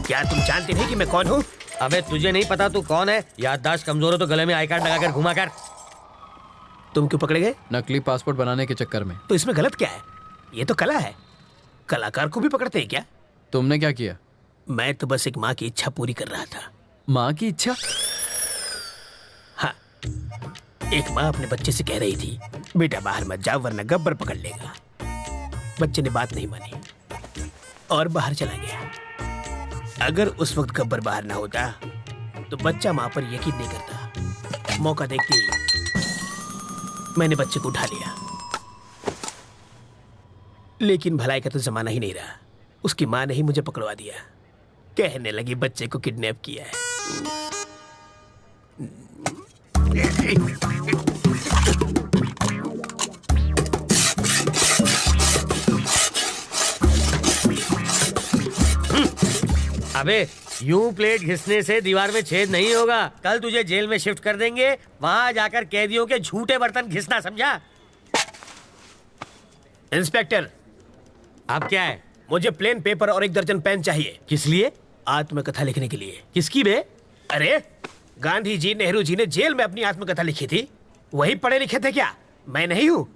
क्या तुम जानते नहीं कि मैं कौन हूँ? अबे तुझे नहीं पता तू कौन है? याददाश्त कमजोर हो तो गले में आई कार्ड लगाकर घुमा कर। तुम क्यों पकड़े गए? नकली पासपोर्ट बनाने के चक्कर में। तो इसमें गलत क्या है? ये तो कला है। कलाकार को भी पकड़ते हैं क्या? तुमने क्या किया? मैं तो बस एक माँ की इच्छा पूरी कर रहा था। माँ की इच्छा? हाँ, एक माँ अपने बच्चे से कह रही थी, बेटा बाहर मत जाओ वरना गब्बर पकड़ लेगा। बच्चे ने बात नहीं मानी और बाहर चला गया। अगर उस वक्त गब्बर बाहर ना होता तो बच्चा माँ पर यकीन नहीं करता। मौका देखते ही मैंने बच्चे को उठा लिया। लेकिन भलाई का तो जमाना ही नहीं रहा। उसकी माँ ने ही मुझे पकड़वा दिया। कहने लगी बच्चे को किडनैप किया है। अबे यूं प्लेट घिसने से दीवार में छेद नहीं होगा। कल तुझे जेल में शिफ्ट कर देंगे, वहां जाकर कैदियों के झूठे बर्तन घिसना, समझा? इंस्पेक्टर, अब क्या है? मुझे प्लेन पेपर और 1 दर्जन पेन चाहिए। किस लिए? आत्मकथा लिखने के लिए। किसकी बे? अरे गांधी जी, नेहरू जी ने जेल में अपनी आत्मकथा लिखी थी। वही पढ़े लिखे थे क्या? मैं नहीं हूँ।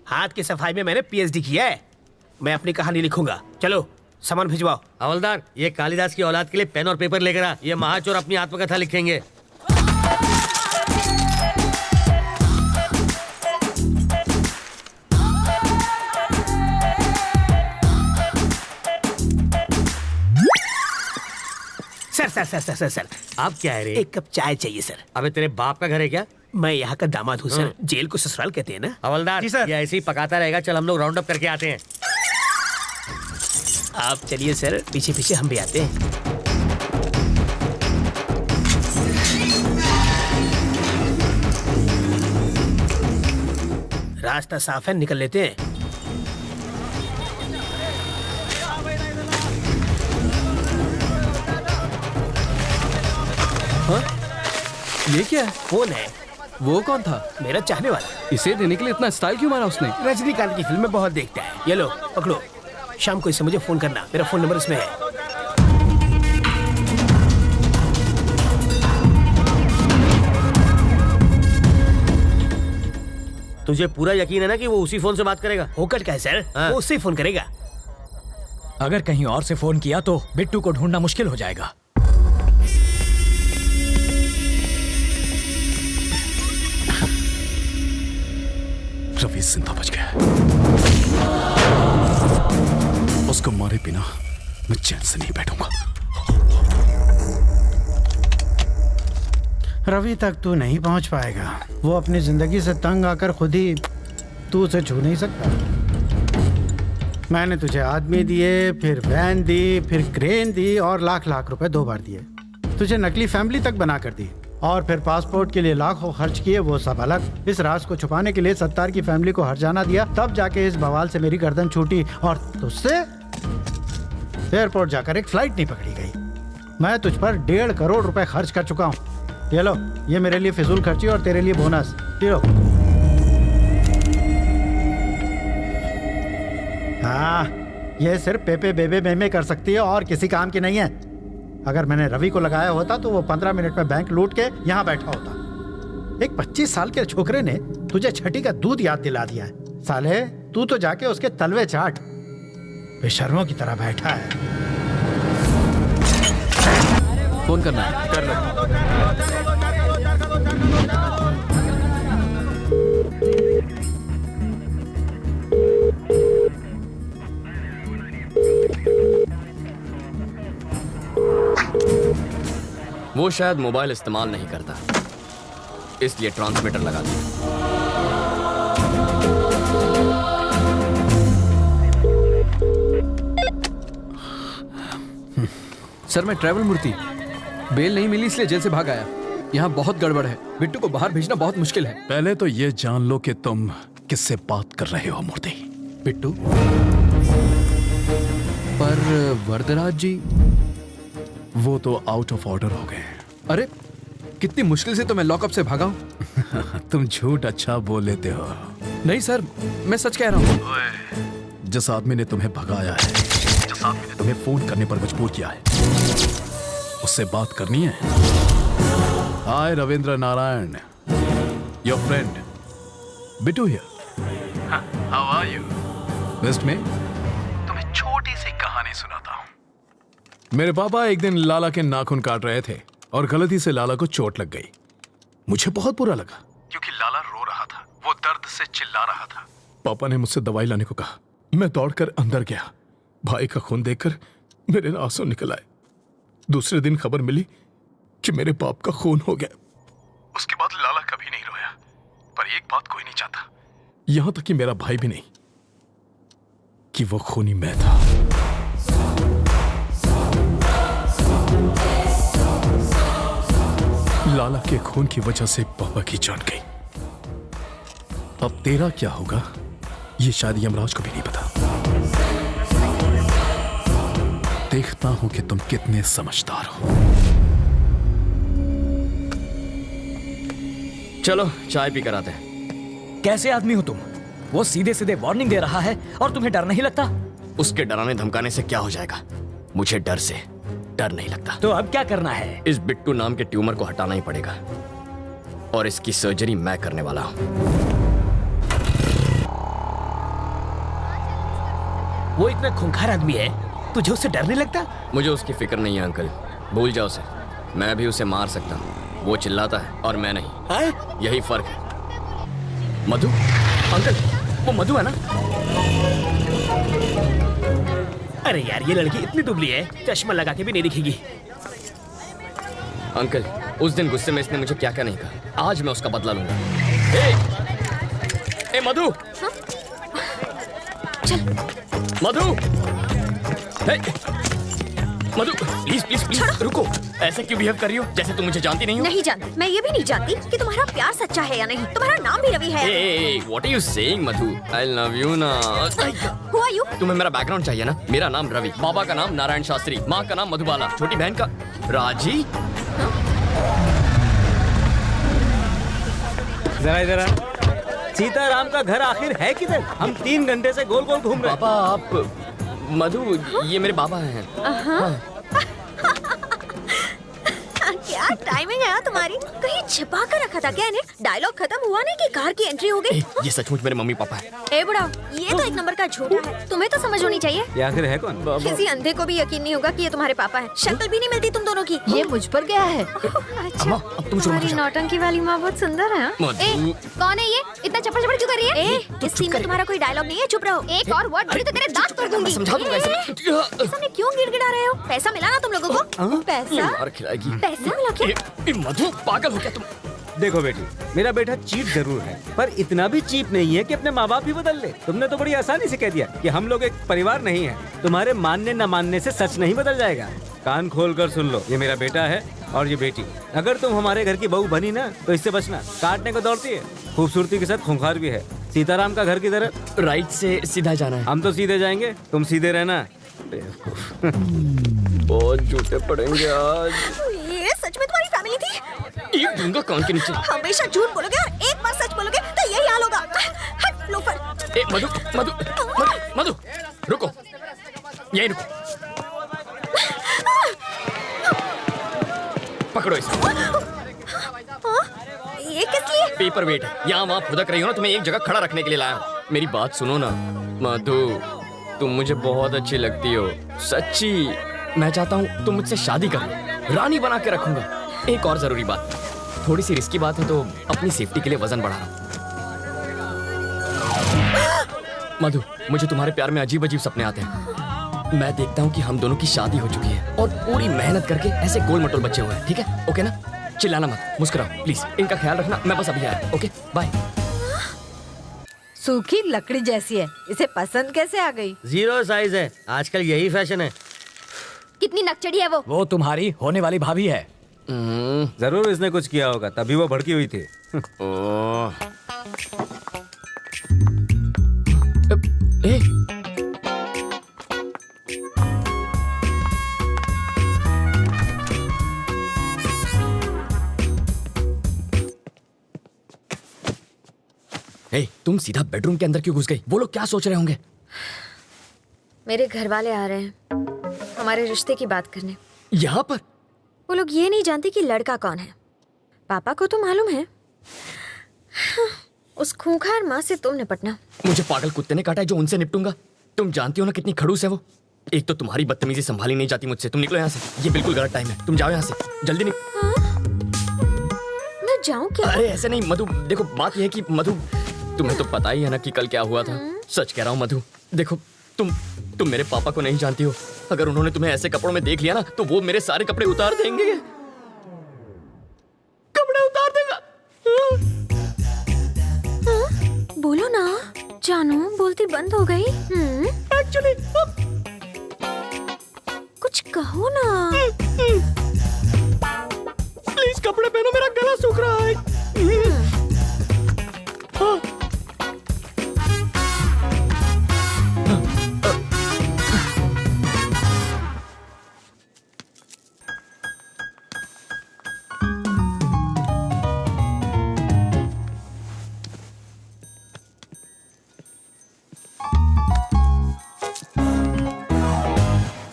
हाथ की सफाई में मैंने PhD किया है। मैं अपनी कहानी लिखूंगा। चलो सामान भिजवाओ। हवलदार, ये कालिदास की औलाद के लिए पेन और पेपर लेकर आ। ये महाचोर अपनी आत्मकथा लिखेंगे। सर आप क्या है रे? 1 कप चाय चाहिए सर। अबे तेरे बाप का घर है क्या? मैं यहाँ का दामाद हूँ सर। जेल को ससुराल कहते हैं ना। हवलदार, जी सर। ये ऐसे ही पकाता रहेगा। चल हम लोग राउंड अप करके आते हैं। आप चलिए सर, पीछे पीछे हम भी आते हैं। रास्ता साफ है, निकल लेते हैं। हाँ? ये क्या है? कौन है? वो कौन था? मेरा चाहने वाला। इसे देने के लिए इतना स्टाइल क्यों मारा उसने? रजनीकांत की फिल्में बहुत देखता है। ये लो पकड़ो। शाम को इससे मुझे फोन करना। मेरा फोन नंबर इसमें है। तुझे पूरा यकीन है ना कि वो उसी फोन से बात करेगा? होकर क्या है सर? हाँ। वो उससे फोन करेगा। अगर कहीं और से फोन किया तो बिट्टू को ढूंढना मुश्किल हो जाएगा। रवि जिंदा बच गया। उसको मारे बिना मैं चैन से नहीं बैठूंगा। रवि तक तू नहीं पहुंच पाएगा। वो अपनी जिंदगी से तंग आकर खुद ही तू उसे छू नहीं सकता। मैंने तुझे आदमी दिए, फिर वैन दी, फिर क्रेन दी और लाख लाख रुपए 2 बार दिए। तुझे नकली फैमिली तक बना कर दी और फिर पासपोर्ट के लिए लाखों खर्च किए, वो सब अलग। इस राज को छुपाने के लिए सत्तार की फैमिली को हर्जाना दिया, तब जाके इस बवाल से मेरी गर्दन छूटी और तुझसे एयरपोर्ट जाकर एक फ्लाइट नहीं पकड़ी गई। मैं तुझ पर 1.5 करोड़ रुपए खर्च कर चुका हूँ। ये लो, ये मेरे लिए फिजूल खर्ची और तेरे लिए बोनस। ये लो। हाँ, ये सिर्फ पेपे बेबे मेमे कर सकती है और किसी काम की नहीं है। अगर मैंने रवि को लगाया होता तो वो 15 मिनट में बैंक लूट के यहाँ बैठा होता। एक 25 साल के छोकरे ने तुझे छठी का दूध याद दिला दिया है। साले, तू तो जाके उसके तलवे चाट। बेशर्मों की तरह बैठा है। फोन करना है। कर लो। वो शायद मोबाइल इस्तेमाल नहीं करता, इसलिए ट्रांसमीटर लगा दिया। सर, मैं ट्रैवल मूर्ति। बेल नहीं मिली इसलिए जेल से भाग आया। यहाँ बहुत गड़बड़ है। बिट्टू को बाहर भेजना बहुत मुश्किल है। पहले तो ये जान लो कि तुम किससे बात कर रहे हो मूर्ति। बिट्टू? पर वरदराज जी? वो तो आउट ऑफ ऑर्डर हो गए। अरे कितनी मुश्किल से तो मैं लॉकअप से भागा हूँ। तुम झूठ अच्छा बोल लेते हो। नहीं सर, मैं सच कह रहा हूँ। जिस आदमी ने तुम्हें भगाया है, जिस आदमी ने तुम्हें फोन करने पर मजबूर किया है, उससे बात करनी है? Hi Ravindra Narayan, your friend Bittu here. How are you? West में तुम्हें छोटी सी कहानी सुनाता हूं। मेरे पापा एक दिन लाला के नाखून काट रहे थे और गलती से लाला को चोट लग गई। मुझे बहुत बुरा लगा क्योंकि लाला रो रहा था, वो दर्द से चिल्ला रहा था। पापा ने मुझसे दवाई लाने को कहा। मैं दौड़कर अंदर गया। भाई का खून देखकर मेरे आंसू निकल आए। दूसरे दिन खबर मिली कि मेरे बाप का खून हो गया। उसके बाद लाला कभी नहीं रोया, पर एक बात कोई नहीं चाहता, यहां तक कि मेरा भाई भी नहीं, कि वो खूनी मैं था। लाला के खून की वजह से पापा की जान गई। अब तेरा क्या होगा ये शायद यमराज को भी नहीं पता। देखता हूं कि तुम कितने समझदार हो। चलो चाय पी कर आते हैं। कैसे आदमी हो तुम? वो सीधे सीधे वार्निंग दे रहा है और तुम्हें डर नहीं लगता? उसके डराने धमकाने से क्या हो जाएगा? मुझे डर से डर नहीं लगता। तो अब क्या करना है? इस बिट्टू नाम के ट्यूमर को हटाना ही पड़ेगा और इसकी सर्जरी मैं करने वाला हूं। वो इतना खूंखार आदमी है, तुझे उससे डर नहीं लगता? मुझे उसकी फिक्र नहीं है अंकल, भूल जाओ उसे। मैं भी उसे मार सकता हूँ, वो चिल्लाता है और मैं नहीं। यही फर्क है। मधु अंकल, वो मधु है ना? अरे यार, ये लड़की इतनी दुबली है, चश्मा लगा के भी नहीं दिखेगी। अंकल, उस दिन गुस्से में इसने मुझे क्या क्या नहीं कहा, आज मैं उसका बदला लूंगा। ए मधु, मधु, मधु प्लीज प्लीज प्लीज रुको। ऐसे क्यों बिहेव कर रही हो जैसे तुम मुझे जानती नहीं हो? नहीं जानती। मैं ये भी नहीं जानती कि तुम्हारा प्यार सच्चा है या नहीं। तुम्हारा नाम भी रवि है। What are you saying, Madhu? I love you ना। Who are you? तुम्हें मेरा बैकग्राउंड चाहिए ना? मेरा नाम रवि, बाबा का नाम नारायण शास्त्री, माँ का नाम मधुबाला, छोटी बहन का राजी। जरा इधर, सीताराम का घर आखिर है किधर? हम 3 घंटे से गोल गोल घूम रहे हैं। पापा आप मधु, ये मेरे बाबा हैं। क्या टाइमिंग है तुम्हारी? कहीं छिपा कर रखा था क्या इन्हें? डायलॉग खत्म हुआ नहीं कि कार की एंट्री हो गई। ये सचमुच मेरे मम्मी पापा है। ए बुढ़ा, ये तो एक नंबर का झूठा है। तुम्हें तो समझ होनी चाहिए। ये आखिर है कौन? किसी अंधे को भी यकीन नहीं होगा कि ये तुम्हारे पापा हैं। शक्ल भी नहीं मिलती तुम दोनों की। ये मुझ पर गया है। अम्मा, अब तुम शुरू तुम्हारी करो। नौटंकी वाली माँ बहुत सुंदर है। मधु। कौन है ये? इतना चप्पड़ चप्पड़ क्यों कर रही है? इस सीन में तुम्हारा कोई डायलॉग नहीं है, चुप रहो। एक और वर्ड बोली तो तेरे दांत तोड़ दूंगी। समझा दूंगा इसे। ऐसा में क्यों गिड़गिड़ा रहे हो? पैसा मिला ना तुम लोगों को? पैसा? मार खिलाएगी। पैसा मिला क्या? मधु पागल हो क्या तुम? देखो बेटी, मेरा बेटा चीप जरूर है, पर इतना भी चीप नहीं है कि अपने माँ बाप भी बदल ले। तुमने तो बड़ी आसानी से कह दिया कि हम लोग एक परिवार नहीं है। तुम्हारे मानने न मानने से सच नहीं बदल जाएगा। कान खोल कर सुन लो, ये मेरा बेटा है और ये बेटी। अगर तुम हमारे घर की बहू बनी ना तो इससे बचना। काटने को दौड़ती है, खूबसूरती के साथ खूंखार भी है। सीताराम का घर किधर है? राइट से सीधा जाना है। हम तो सीधे जाएंगे, तुम सीधे रहना। बहुत झूठे पड़ेंगे आज। ये सच में तुम्हारी फैमिली थी? ये दूंगा कान के नीचे। हमेशा झूठ बोलोगे और एक बार सच बोलोगे तो यही हाल होगा। हट लोफर। ए मधु, मधु, मधु, मधु, रुको, यही रुको। पकड़ो इसे। ये किस लिए? पेपर वेट है, यहाँ वहाँ फुदक रही हो ना, तुम्हें एक जगह खड़ा रखने के लिए लाया हूँ। मेरी बात सुनो ना मधु, तुम मुझे बहुत अच्छी लगती हो, सच्ची। मैं चाहता हूँ तुम मुझसे शादी कर लो, रानी बना के रखूंगा। एक और जरूरी बात, थोड़ी सी रिस्की बात है तो अपनी सेफ्टी के लिए वजन बढ़ा रहा हूँ। मधु, मुझे तुम्हारे प्यार में अजीब अजीब सपने आते हैं। मैं देखता हूँ कि हम दोनों की शादी हो चुकी है और पूरी मेहनत करके ऐसे गोल मटोल बच्चे हुए हैं। ठीक है? ओके ना? चिल्लाना मत, मुस्कुराओ प्लीज। इनका ख्याल रखना, मैं बस अभी आया। Okay bye. सूखी लकड़ी जैसी है, इसे पसंद कैसे आ गई? 0 साइज है, आजकल यही फैशन है। कितनी नकचड़ी है वो? वो तुम्हारी होने वाली भाभी है। जरूर इसने कुछ किया होगा, तभी वो भड़की हुई थी। ए, तुम सीधा बेडरूम के अंदर क्यों घुस गई? वो लोग क्या सोच रहे होंगे? मेरे घर वाले आ रहे हैं हमारे रिश्ते की बात करने। यहाँ पर? वो लोग ये नहीं जानते कि लड़का कौन है। पापा को तो मालूम है। उस खूंखार माँ से तुम निपटना। मुझे पागल कुत्ते ने काटा है जो उनसे निपटूंगा। तुम जानती हो ना कितनी खड़ूस है वो। एक तो तुम्हारी बदतमीजी संभाली नहीं जाती मुझसे। तुम निकलो यहाँ से, ये बिल्कुल गलत टाइम है। तुम जाओ यहाँ से जल्दी मैं जाऊँ क्या? अरे ऐसे नहीं मधु, देखो बात यह है कि मधु, तुम्हें तो पता ही है ना कि कल क्या हुआ था। सच कह रहा हूँ मधु, देखो तुम मेरे पापा को नहीं जानती हो। अगर उन्होंने तुम्हें ऐसे कपड़ों में देख लिया ना तो वो मेरे सारे कपड़े उतार देंगे। कपड़े उतार देगा। बोलो ना जानू, बोलती बंद हो गई। एक्चुअली कुछ कहो ना। प्लीज कपड़े पहनो, मेरा गला सूख रहा है।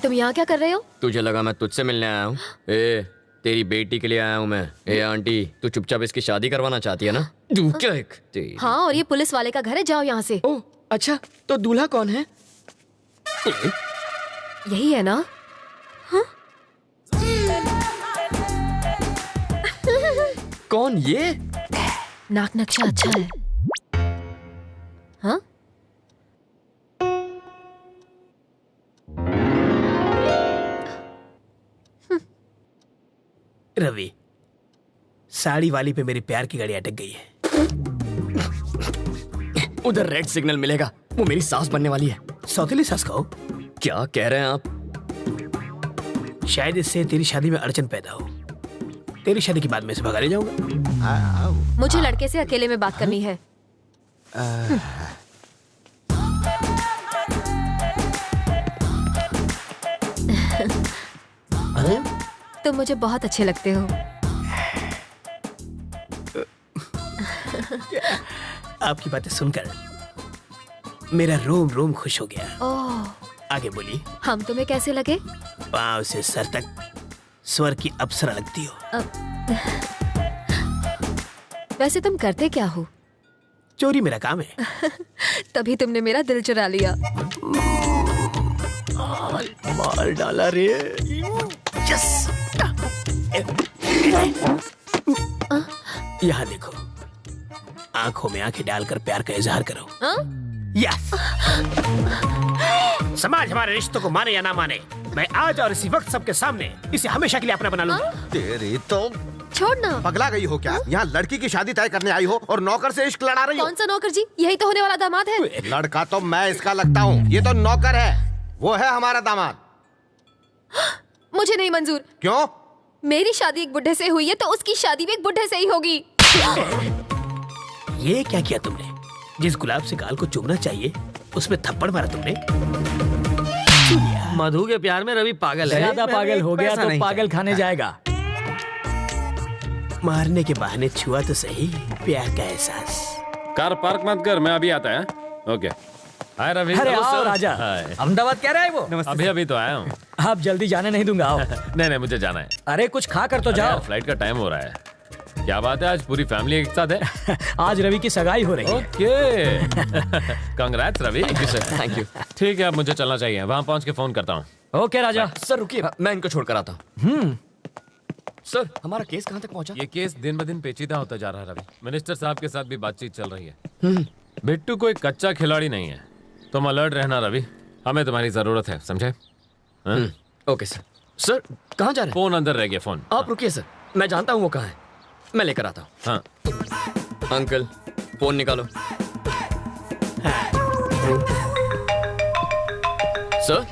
तुम यहाँ क्या कर रहे हो? तुझे लगा मैं तुझसे मिलने आया हूँ? तेरी बेटी के लिए आया हूँ मैं। आंटी, तू चुपचाप इसकी शादी करवाना चाहती है ना? तू क्या एक हाँ, और ये पुलिस वाले का घर है, जाओ यहाँ से। ओह अच्छा, तो दूल्हा कौन है? यही है ना? हाँ? कौन ये? नाक नक्शा अच्छा है। हाँ? रवि, साड़ी वाली पे मेरी प्यार की गाड़ी अटक गई है। उधर रेड सिग्नल मिलेगा, वो मेरी सास बनने वाली है। सौतेली सास कहो? क्या कह रहे हैं आप? शायद इससे तेरी शादी में अड़चन पैदा हो। तेरी शादी के बाद मैं इसे भगा ले जाऊंगा। मुझे लड़के से अकेले में बात करनी है। तुम मुझे बहुत अच्छे लगते हो। आपकी बातें सुनकर मेरा रोम रोम खुश हो गया। ओह, आगे बोली। हम तुम्हें कैसे लगे? पाँव से सर तक स्वर की अप्सरा लगती हो। वैसे तुम करते क्या हो? चोरी मेरा काम है। तभी तुमने मेरा दिल चुरा लिया। मार डाला रे। यस। यहाँ देखो, आंखों में आंखें डालकर प्यार का इजहार करो। यस। समाज हमारे रिश्तों को माने या ना माने, मैं आज और इसी वक्त सबके सामने इसे हमेशा के लिए अपना बना लूंगा। तेरी तो छोड़ना। पगला गई हो क्या? यहाँ लड़की की शादी तय करने आई हो और नौकर से इश्क लड़ा रही हो? कौन सा नौकर जी? यही तो होने वाला दामाद है। लड़का तो मैं इसका लगता हूँ, ये तो नौकर है। वो है हमारा दामाद। मुझे नहीं मंजूर। क्यों? मेरी शादी एक बुढ़े से हुई है तो उसकी शादी भी एक बुढ़े से ही होगी। ये क्या किया तुमने? जिस गुलाब से गाल को चूमना चाहिए उसमें थप्पड़ मारा तुमने। मधु के प्यार में रवि पागल है। ज्यादा पागल हो गया तो पागल खाने जाएगा। मारने के बहाने छुआ तो सही प्यार का एहसास। कार पार्क मत कर, मैं अभी आता है। ओके। हाय रवि। अरे आओ राजा। अहमदाबाद क्या रहा है वो? अभी तो आया हूँ। आप जल्दी जाने नहीं दूंगा, आओ। नहीं मुझे जाना है। अरे कुछ खा कर तो जाओ। फ्लाइट का टाइम हो रहा है। क्या बात है, आज पूरी फैमिली एक साथ है? आज रवि की सगाई हो रही है। Okay. Congrats Ravi. Thank you. ठीक है, अब मुझे चलना चाहिए। वहाँ पहुँच के फोन करता हूँ। ओके राजा। सर रुकिए, मैं इनको छोड़कर आता हूँ। सर, हमारा केस कहाँ तक पहुँचा? ये केस दिन ब दिन पेचीदा होता जा रहा है रवि। मिनिस्टर साहब के साथ भी बातचीत चल रही है। बिट्टू कोई कच्चा खिलाड़ी नहीं है। तुम अलर्ट रहना रवि, हमें तुम्हारी जरूरत है, समझे? Okay sir. सर कहाँ जा रहे हैं? फोन अंदर रह गया। फोन आप रुकिए सर, मैं जानता हूँ वो कहाँ है, मैं लेकर आता हूँ। हाँ। अंकल फोन निकालो। सर